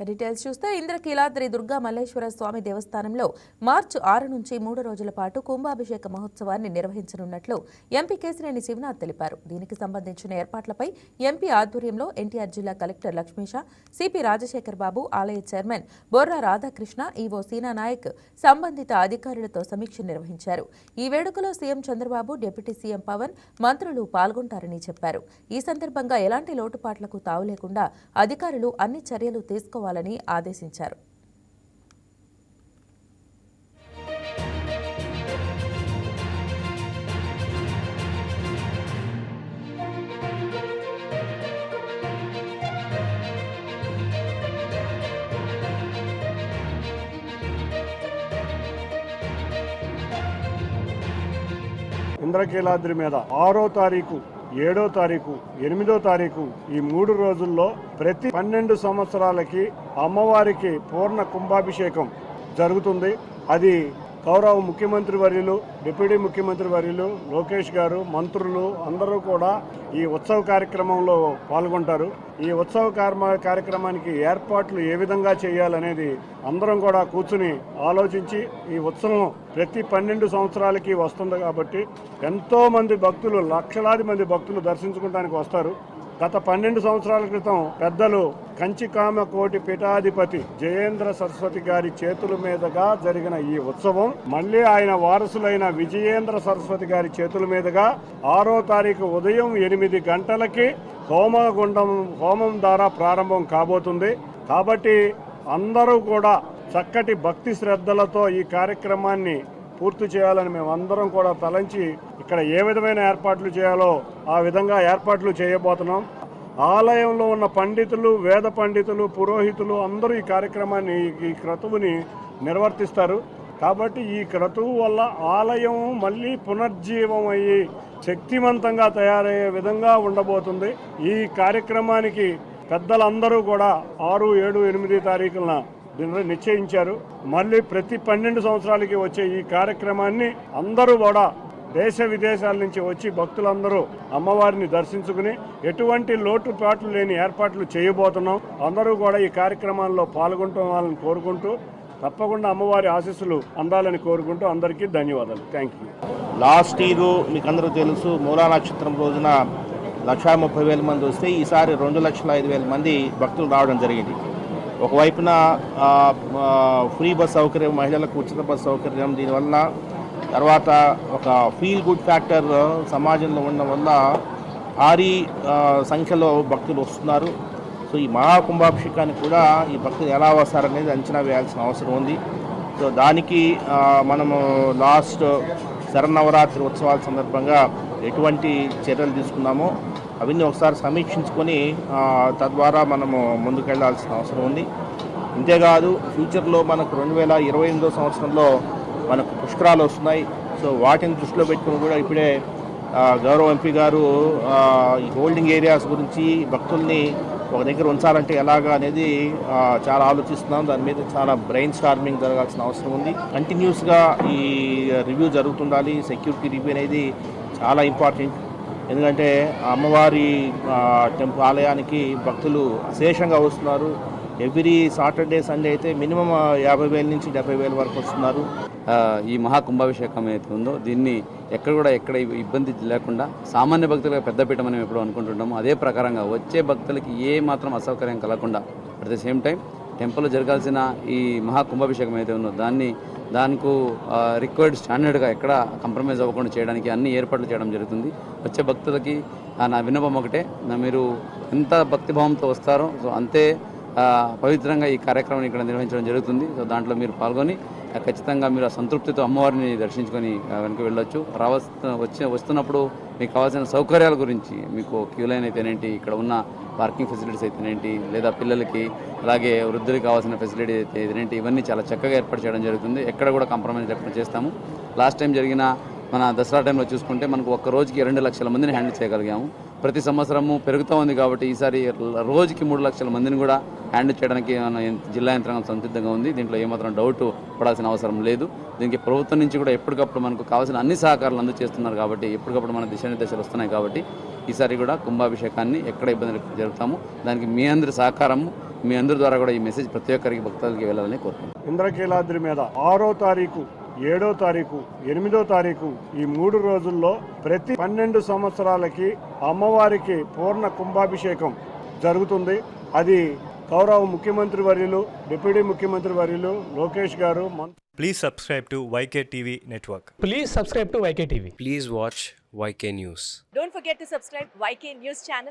Details చూస్తే ఇంద్రకీలాద్రి దుర్గా మల్లేశ్వర స్వామి దేవస్థానంలో మార్చి 6 నుంచి 3 రోజుల పాటు కుంభాభిషేక మహోత్సవాన్ని నిర్వహించనున్నట్లు ఎంపీ కేశినేని శివనాథ్ తెలిపారు. దీనికి సంబంధించిన ఏర్పాట్లపై ఎంపీ ఆధ్వర్యంలో ఎన్టీఆర్ జిల్లా కలెక్టర్ లక్ష్మీష, సిపి రాజశేఖర్ బాబు, ఆలయ చైర్మన్ బొర్రా రాధాకృష్ణ, ఈవో సీనా నాయక్ సంబంధిత అధికారులతో సమీక్ష నిర్వహించారు. ఈ వేడుకలో CM Chandrababu, deputy CM Pawan, మంత్రులు పాల్గొంటారని చెప్పారు. ఈ సందర్భంగా ఎలాంటి లోటుపాట్లకు తావు లేకుండా అధికారులు అన్ని చర్యలు తీసుకోవాలని ఆదేశించారు. ఇంద్రకీలాద్రి మీద 6వ తారీఖు, 7వ తారీఖు, 8వ తారీఖు ఈ 3 రోజుల్లో ప్రతి 12 సంవత్సరాలకి అమ్మవారికి పూర్ణ కుంభాభిషేకం జరుగుతుంది. అది గౌరవ ముఖ్యమంత్రి వర్యులు, డిప్యూటీ ముఖ్యమంత్రి వర్యులు, లోకేష్ గారు, మంత్రులు అందరూ కూడా ఈ ఉత్సవ కార్యక్రమంలో పాల్గొంటారు. ఈ ఉత్సవ కార్యక్రమానికి ఏర్పాట్లు ఏ విధంగా చేయాలనేది అందరం కూడా కూర్చుని ఆలోచించి, ఈ ఉత్సవం ప్రతి 12 సంవత్సరాలకి వస్తుంది కాబట్టి ఎంతో మంది భక్తులు, లక్షలాది మంది భక్తులు దర్శించుకోవడానికి వస్తారు. గత 12 సంవత్సరాల క్రితం పెద్దలు కంచికామ కోటి పీఠాధిపతి జయేంద్ర సరస్వతి గారి చేతుల మీదుగా జరిగిన ఈ ఉత్సవం మళ్ళీ ఆయన వారసులైన విజయేంద్ర సరస్వతి గారి చేతుల మీదుగా 6వ తారీఖు ఉదయం 8 గంటలకి హోమం ద్వారా ప్రారంభం కాబోతుంది. కాబట్టి అందరూ కూడా చక్కటి భక్తి శ్రద్ధలతో ఈ కార్యక్రమాన్ని పూర్తి చేయాలని మేమందరం కూడా తలంచి ఇక్కడ ఏ విధమైన ఏర్పాట్లు చేయాలో ఆ విధంగా ఏర్పాట్లు చేయబోతున్నాం. ఆలయంలో ఉన్న పండితులు, వేద పండితులు, పురోహితులు అందరూ ఈ కార్యక్రమాన్ని, ఈ క్రతువుని నిర్వర్తిస్తారు. కాబట్టి ఈ క్రతువు వల్ల ఆలయం మళ్ళీ పునర్జీవం అయ్యి శక్తివంతంగా తయారయ్యే విధంగా ఉండబోతుంది. ఈ కార్యక్రమానికి పెద్దలందరూ కూడా 6, 7, 8 తారీఖున నిశ్చయించారు. మళ్ళీ ప్రతి 12 సంవత్సరాలకి వచ్చే ఈ కార్యక్రమాన్ని అందరూ కూడా దేశ విదేశాల నుంచి వచ్చి భక్తులందరూ అమ్మవారిని దర్శించుకుని ఎటువంటి లోటుపాట్లు లేని ఏర్పాట్లు చేయబోతున్నాం. అందరూ కూడా ఈ కార్యక్రమాల్లో పాల్గొంటామని కోరుకుంటూ, తప్పకుండా అమ్మవారి ఆశీస్సులు అందాలని కోరుకుంటూ అందరికీ ధన్యవాదాలు. Thank you. లాస్ట్ ఇయర్ మీకు అందరూ తెలుసు, మూలా నక్షత్రం రోజున 1,30,000 మంది వస్తే ఈసారి 2,05,000 మంది భక్తులు రావడం జరిగింది. ఒకవైపున ఫ్రీ బస్ సౌకర్యం, మహిళలకు ఉచిత బస్ సౌకర్యం, దీనివల్ల తర్వాత ఒక ఫీల్ గుడ్ ఫ్యాక్టర్ సమాజంలో ఉండడం వల్ల భారీ సంఖ్యలో భక్తులు వస్తున్నారు. సో ఈ మహాకుంభాభిషేకానికి కూడా ఈ భక్తులు ఎలా వస్తారనేది అంచనా వేయాల్సిన అవసరం ఉంది. సో దానికి మనము లాస్ట్ శరన్నవరాత్రి ఉత్సవాల సందర్భంగా ఎటువంటి చర్యలు తీసుకున్నామో అవన్నీ ఒకసారి సమీక్షించుకొని తద్వారా మనము ముందుకెళ్లాల్సిన అవసరం ఉంది. ఇంతేకాదు ఫ్యూచర్లో మనకు 2028 సంవత్సరంలో మనకు పుష్కరాలు వస్తున్నాయి. సో వాటిని దృష్టిలో పెట్టుకుని కూడా ఇప్పుడే గౌరవ ఎంపీ గారు ఈ హోల్డింగ్ ఏరియాస్ గురించి భక్తుల్ని ఒక దగ్గర ఉంచాలంటే ఎలాగా అనేది చాలా ఆలోచిస్తున్నాం. దాని మీద చాలా బ్రెయిన్ స్టార్మింగ్ జరగాల్సిన అవసరం ఉంది. కంటిన్యూస్గా ఈ రివ్యూ జరుగుతుండాలి. సెక్యూరిటీ రివ్యూ అనేది చాలా ఇంపార్టెంట్. ఎందుకంటే అమ్మవారి టెంపుల్ ఆలయానికి భక్తులు అశేషంగా వస్తున్నారు. ఎవ్రీ సాటర్డే, సండే అయితే మినిమం 50,000 నుంచి 70,000 వరకు వస్తున్నారు. ఈ మహాకుంభాభిషేకం ఏదైతే ఉందో దీన్ని ఎక్కడ ఇబ్బంది లేకుండా సామాన్య భక్తులకు పెద్దపీట మనం ఎప్పుడు అనుకుంటుంటామో అదే ప్రకారంగా వచ్చే భక్తులకి ఏ మాత్రం అసౌకర్యం కలగకుండా అట్ ద సేమ్ టైం టెంపుల్లో జరగాల్సిన ఈ మహాకుంభాభిషేకం ఏదైతే ఉందో దానికి రిక్వైర్డ్ స్టాండర్డ్గా ఎక్కడ కంప్రమైజ్ అవ్వకుండా చేయడానికి అన్ని ఏర్పాట్లు చేయడం జరుగుతుంది. వచ్చే భక్తులకి నా విన్నపం ఒకటే, మీరు ఎంత భక్తిభావంతో వస్తారో సో అంతే పవిత్రంగా ఈ కార్యక్రమాన్ని ఇక్కడ నిర్వహించడం జరుగుతుంది. సో దాంట్లో మీరు పాల్గొని ఖచ్చితంగా మీరు ఆ సంతృప్తితో అమ్మవారిని దర్శించుకొని వెనక్కి వెళ్ళొచ్చు. వస్తున్నప్పుడు మీకు కావాల్సిన సౌకర్యాల గురించి, మీకు క్యూ లైన్ అయితేనేంటి, ఇక్కడ ఉన్న పార్కింగ్ ఫెసిలిటీస్ అయితేనేంటి, లేదా పిల్లలకి అలాగే వృద్ధులకి కావాల్సిన ఫెసిలిటీ అయితేనేంటి, ఇవన్నీ చాలా చక్కగా ఏర్పాటు చేయడం జరుగుతుంది. ఎక్కడ కూడా కాంప్రమైజ్ లేకుండా చేస్తాము. లాస్ట్ టైం జరిగిన మన దసరా టైంలో చూసుకుంటే మనకు ఒక్క రోజుకి 2 లక్షల మందిని హ్యాండిల్ చేయగలిగాము. ప్రతి సంవత్సరము పెరుగుతూ ఉంది కాబట్టి ఈసారి రోజుకి 3 లక్షల మందిని కూడా హ్యాండిల్ చేయడానికి మన జిల్లా యంత్రాంగం సంసిద్ధంగా ఉంది. దీంట్లో ఏమాత్రం డౌట్ పడాల్సిన అవసరం లేదు. దీనికి ప్రభుత్వం నుంచి కూడా ఎప్పటికప్పుడు మనకు కావాల్సిన అన్ని సహకారాలు అందజేస్తున్నారు కాబట్టి ఎప్పటికప్పుడు మన దిశానిర్దేశాలు వస్తున్నాయి కాబట్టి ఈసారి కూడా కుంభాభిషేకాన్ని ఎక్కడ ఇబ్బంది జరుపుతాము. దానికి మీ అందరి సహకారము మీ అందరి ద్వారా కూడా ఈ మెసేజ్ ప్రతి ఒక్కరికి భక్తులకి వెళ్ళాలని కోరుకుంటున్నాను. ఇంద్రకీలాద్రి మీద 6వ తారీఖు 7వ తారీఖు 8వ తారీఖు ఈ 3 రోజుల్లో ప్రతి 12 సంవత్సరాలకి అమ్మవారికి పూర్ణ కుంభాభిషేకం జరుగుతుంది. అది గౌరవ ముఖ్యమంత్రి వర్యులు, డిప్యూటీ ముఖ్యమంత్రి వర్యులు లోకేష్ గారు. Please subscribe to YKTV Network. Please subscribe to YKTV. Please watch YK News. Don't forget to subscribe YK News channel.